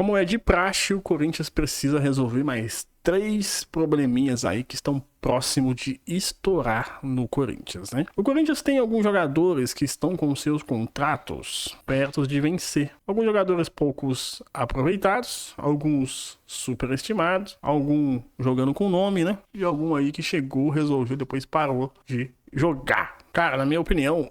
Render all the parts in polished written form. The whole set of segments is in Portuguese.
Como é de praxe, o Corinthians precisa resolver mais 3 probleminhas aí que estão próximo de estourar no Corinthians, né? O Corinthians tem alguns jogadores que estão com seus contratos perto de vencer. Alguns jogadores poucos aproveitados, alguns superestimados, algum jogando com nome, né? E algum aí que chegou, resolveu, depois parou de jogar. Cara, na minha opinião...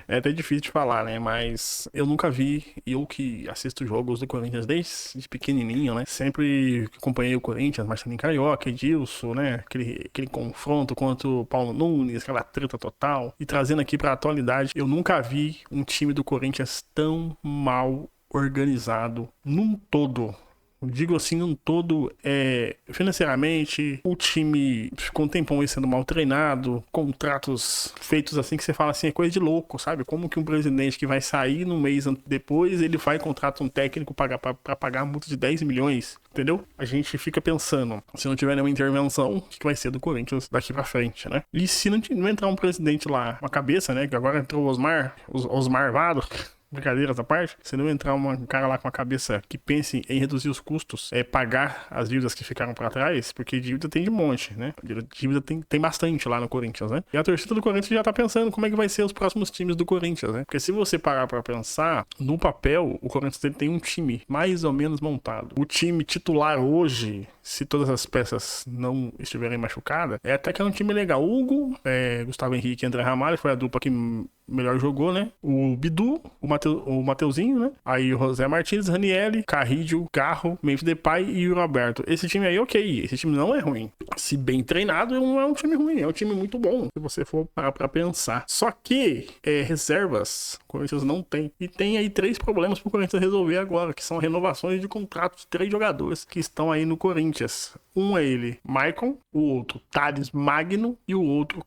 É até difícil de falar, né? Mas eu nunca vi, eu que assisto jogos do Corinthians desde pequenininho, né? Sempre acompanhei o Corinthians, Marcelinho Carioca, Edilson, né? Aquele confronto contra o Paulo Nunes, aquela treta total. E trazendo aqui pra atualidade, eu nunca vi um time do Corinthians tão mal organizado num todo. Digo assim, um todo, financeiramente, o time ficou um tempão aí sendo mal treinado, contratos feitos assim que você fala assim, é coisa de louco, sabe? Como que um presidente que vai sair no mês depois, ele vai contratar um técnico pra pagar a multa de 10 milhões, entendeu? A gente fica pensando, se não tiver nenhuma intervenção, o que vai ser do Corinthians daqui pra frente, né? E se não entrar um presidente lá, uma cabeça, né? Que agora entrou o Osmar Vado... Brincadeiras à parte, se não entrar um cara lá com a cabeça que pense em reduzir os custos, pagar as dívidas que ficaram pra trás, porque dívida tem de monte, né? Dívida tem bastante lá no Corinthians, né? E a torcida do Corinthians já tá pensando como é que vai ser os próximos times do Corinthians, né? Porque se você parar pra pensar, no papel, o Corinthians tem um time mais ou menos montado. O time titular hoje, se todas as peças não estiverem machucadas, até que é um time legal. Hugo, Gustavo Henrique e André Ramalho foi a dupla que melhor jogou, né? O Bidu, o Mateuzinho, né? Aí o José Martins, Ranieri, Carrillo, Garro, Memphis Depay e o Roberto. Esse time aí, ok. Esse time não é ruim. Se bem treinado, não é um time ruim. É um time muito bom, se você for parar pra pensar. Só que reservas, o Corinthians não tem. E tem aí 3 problemas pro Corinthians resolver agora, que são renovações de contratos de 3 jogadores que estão aí no Corinthians. Um é ele, Maicon, o outro, Thales Magno e o outro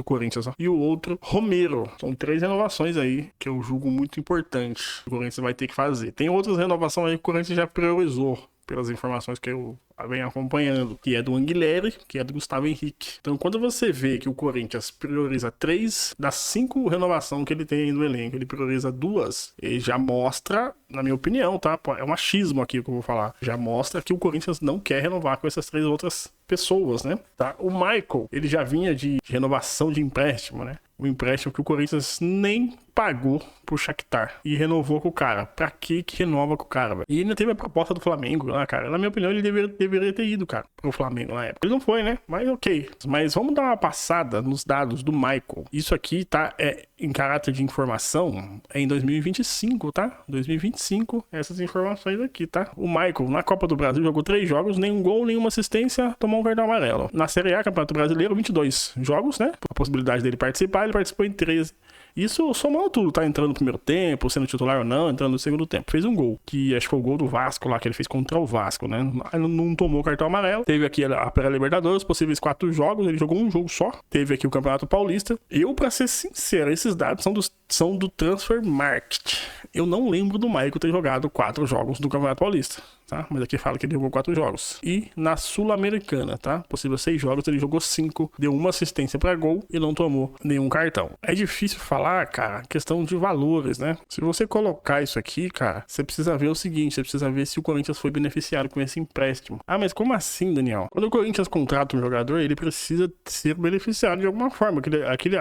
Corinthians, ó. E o outro, Romero. São 3 renovações aí que eu julgo muito importante. O Corinthians vai ter que fazer. Tem outras renovações aí que o Corinthians já priorizou, pelas informações que eu venho acompanhando, que é do Anguilhere, que é do Gustavo Henrique. Então, quando você vê que o Corinthians prioriza 3 das 5 renovações que ele tem aí no elenco, ele prioriza 2, ele já mostra, na minha opinião, tá? É um achismo aqui que eu vou falar. Já mostra que o Corinthians não quer renovar com essas 3 outras pessoas, né? Tá? O Michael, ele já vinha de renovação de empréstimo, né? Um empréstimo que o Corinthians nem pagou pro Shakhtar e renovou com o cara. Pra que renova com o cara, velho? E ainda teve a proposta do Flamengo lá, cara. Na minha opinião, ele deveria ter ido, cara, pro Flamengo na época. Ele não foi, né? Mas ok. Mas vamos dar uma passada nos dados do Michael. Isso aqui, tá? Em caráter de informação, é em 2025, tá? 2025, essas informações aqui, tá? O Michael, na Copa do Brasil, jogou 3 jogos, nenhum gol, nenhuma assistência, tomou um cartão amarelo. Na Série A, Campeonato Brasileiro, 22 jogos, né? A possibilidade dele participar, ele participou em 13. Isso somando tudo, tá? Entrando no primeiro tempo, sendo titular ou não, entrando no segundo tempo. Fez um gol, que acho que foi o gol do Vasco lá, que ele fez contra o Vasco, né? Não tomou o cartão amarelo. Teve aqui a pré-Libertadores, possíveis 4 jogos, ele jogou um jogo só. Teve aqui o Campeonato Paulista. Eu, pra ser sincero, esses dados são do Transfer Market. Eu não lembro do Michael ter jogado 4 jogos do Campeonato Paulista, tá? Mas aqui fala que ele jogou 4 jogos. E na Sul-Americana, tá? Possível 6 jogos, ele jogou 5, deu uma assistência pra gol e não tomou nenhum cartão. É difícil falar, cara, questão de valores, né? Se você colocar isso aqui, cara, você precisa ver o seguinte, você precisa ver se o Corinthians foi beneficiado com esse empréstimo. Ah, mas como assim, Daniel? Quando o Corinthians contrata um jogador, ele precisa ser beneficiado de alguma forma.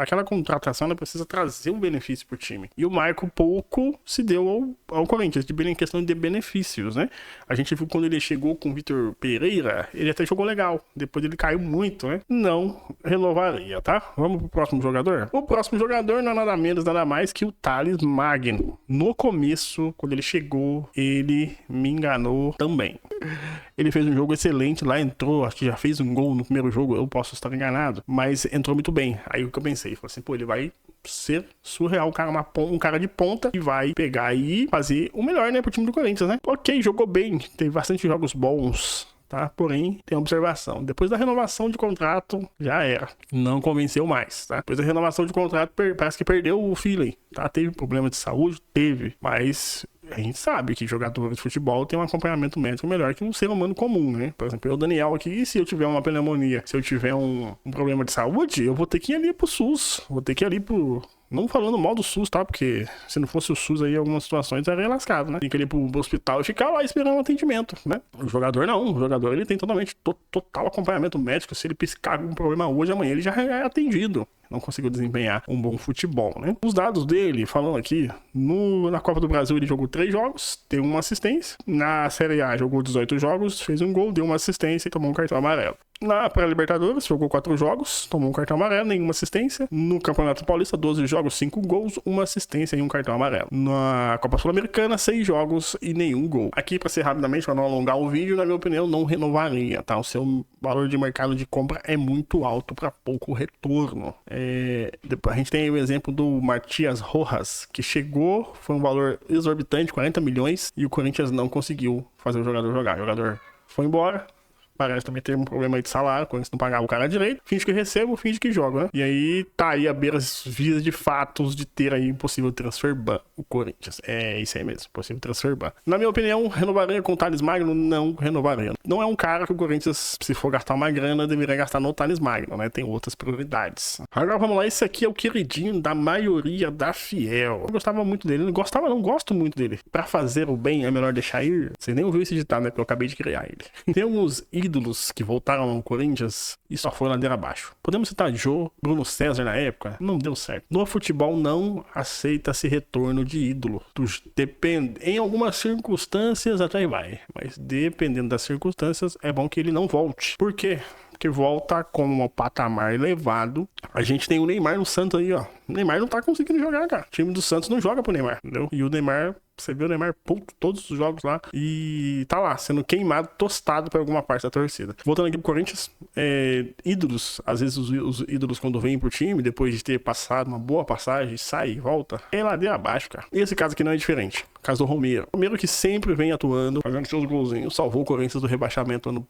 Aquela contratação, ela precisa trazer um benefício pro time. E o Michael pouco se deu ao Corinthians, em questão de benefícios, né? A gente viu quando ele chegou com o Vitor Pereira, ele até jogou legal. Depois ele caiu muito, né? Não renovaria, tá? Vamos pro próximo jogador? O próximo jogador não é nada menos, nada mais que o Thales Magno. No começo, quando ele chegou, ele me enganou também. Ele fez um jogo excelente lá, entrou, acho que já fez um gol no primeiro jogo, eu posso estar enganado, mas entrou muito bem. Aí o que eu pensei, falei assim, pô, ele vai ser surreal, um cara de ponta que vai pegar e fazer o melhor, né, pro time do Corinthians, né? Ok, jogou bem, teve bastante jogos bons, tá? Porém, tem observação. Depois da renovação de contrato, já era. Não convenceu mais, tá? Depois da renovação de contrato, parece que perdeu o feeling, tá? Teve problema de saúde? Teve. Mas a gente sabe que jogador de futebol tem um acompanhamento médico melhor que um ser humano comum, né? Por exemplo, eu, Daniel, aqui, se eu tiver uma pneumonia, se eu tiver um problema de saúde, eu vou ter que ir ali pro SUS, vou ter que ir ali pro Não falando mal do SUS, tá? Porque se não fosse o SUS aí, em algumas situações era lascado, né? Tem que ir pro hospital e ficar lá esperando atendimento, né? O jogador não. O jogador, ele tem totalmente, total acompanhamento médico. Se ele piscar algum problema hoje, amanhã ele já é atendido. Não conseguiu desempenhar um bom futebol, né? Os dados dele, falando aqui, na Copa do Brasil ele jogou 3 jogos, deu uma assistência. Na Série A jogou 18 jogos, fez um gol, deu uma assistência e tomou um cartão amarelo. Na pré-Libertadores, jogou 4 jogos, tomou um cartão amarelo, nenhuma assistência. No Campeonato Paulista, 12 jogos, 5 gols, uma assistência e um cartão amarelo. Na Copa Sul-Americana, 6 jogos e nenhum gol. Aqui, para ser rapidamente, para não alongar o vídeo, na minha opinião, não renovaria, tá? O seu valor de mercado de compra é muito alto para pouco retorno. Depois a gente tem o exemplo do Matias Rojas, que chegou, foi um valor exorbitante, 40 milhões, e o Corinthians não conseguiu fazer o jogador jogar. O jogador foi embora. Parece também ter um problema aí de salário, quando eles não pagavam o cara direito. Finge que recebo, finge que joga, né? E aí tá aí a beira vias de fatos de ter aí um possível transfer ban o Corinthians. É isso aí mesmo, possível transfer ban. Na minha opinião, renovaria com o Thales Magno? Não renovaria. Não é um cara que o Corinthians, se for gastar uma grana, deveria gastar no Thales Magno, né? Tem outras prioridades. Agora vamos lá, esse aqui é o queridinho da maioria da Fiel. Eu gostava muito dele, não gosto muito dele. Pra fazer o bem é melhor deixar ir. Você nem ouviu esse ditado, né? Porque eu acabei de criar ele. Tem alguns ídolos que voltaram ao Corinthians e só foi ladeira abaixo. Podemos citar Jô, Bruno César na época, não deu certo. No futebol não aceita-se retorno de ídolo. Em algumas circunstâncias até vai, mas dependendo das circunstâncias é bom que ele não volte. Por quê? Porque volta com um patamar elevado. A gente tem o Neymar no Santos aí, ó. O Neymar não tá conseguindo jogar, cara. O time do Santos não joga pro Neymar, entendeu? E o Neymar, você vê o Neymar todos os jogos lá e tá lá, sendo queimado, tostado por alguma parte da torcida. Voltando aqui pro Corinthians, ídolos, às vezes os ídolos quando vêm pro time, depois de ter passado uma boa passagem, sai e volta, é ladeira abaixo, cara. E esse caso aqui não é diferente. O caso do Romero. Romero que sempre vem atuando, fazendo seus golzinhos, salvou o Corinthians do rebaixamento ano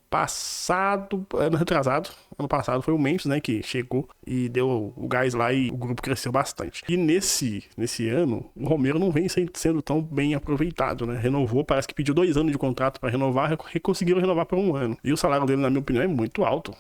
retrasado. Ano passado foi o Memphis, né, que chegou e deu o gás lá e o grupo cresceu bastante. E nesse ano, o Romero não vem sendo tão bem aproveitado, né? Renovou, parece que pediu 2 anos de contrato para renovar, conseguiram renovar por 1 ano. E o salário dele, na minha opinião, é muito alto.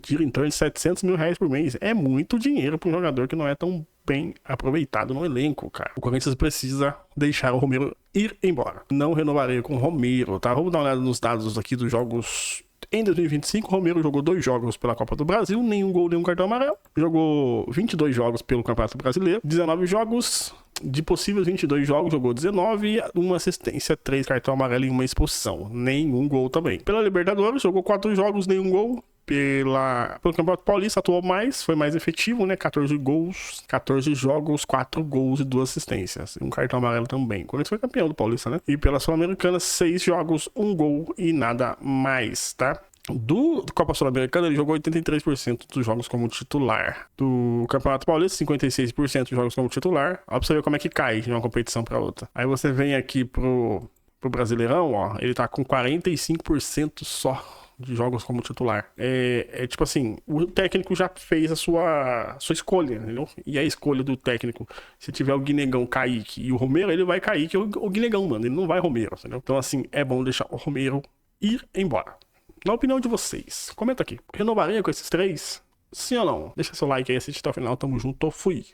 Tira em torno de 700 mil reais por mês. É muito dinheiro para um jogador que não é tão bem aproveitado no elenco, cara. O Corinthians precisa deixar o Romero ir embora. Não renovaria com o Romero, tá? Vamos dar uma olhada nos dados aqui dos jogos. Em 2025, o Romero jogou 2 jogos pela Copa do Brasil, nenhum gol, nenhum cartão amarelo. Jogou 22 jogos pelo Campeonato Brasileiro, 19 jogos. De possíveis 22 jogos, jogou 19, uma assistência, 3 cartão amarelo e uma expulsão. Nenhum gol também. Pela Libertadores, jogou 4 jogos, nenhum gol. Pelo Campeonato Paulista, atuou mais, foi mais efetivo, né? 14 gols, 14 jogos, 4 gols e 2 assistências. Um cartão amarelo também. O Corinthians foi campeão do Paulista, né? E pela Sul-Americana, 6 jogos, 1 gol e nada mais, tá? Do Copa Sul-Americana, ele jogou 83% dos jogos como titular. Do Campeonato Paulista, 56% dos jogos como titular. Ó, pra você ver como é que cai de uma competição pra outra. Aí você vem aqui pro Brasileirão, ó. Ele tá com 45% só de jogos como titular. Tipo assim, o técnico já fez a sua escolha, entendeu? E a escolha do técnico, se tiver o Guinegão, Kaique e o Romero, ele vai Kaique ou o Guinegão, mano. Ele não vai Romero, entendeu? Então, assim, é bom deixar o Romero ir embora. Na opinião de vocês, comenta aqui. Renovaria com esses 3? Sim ou não? Deixa seu like aí, assiste até o final. Tamo junto, fui.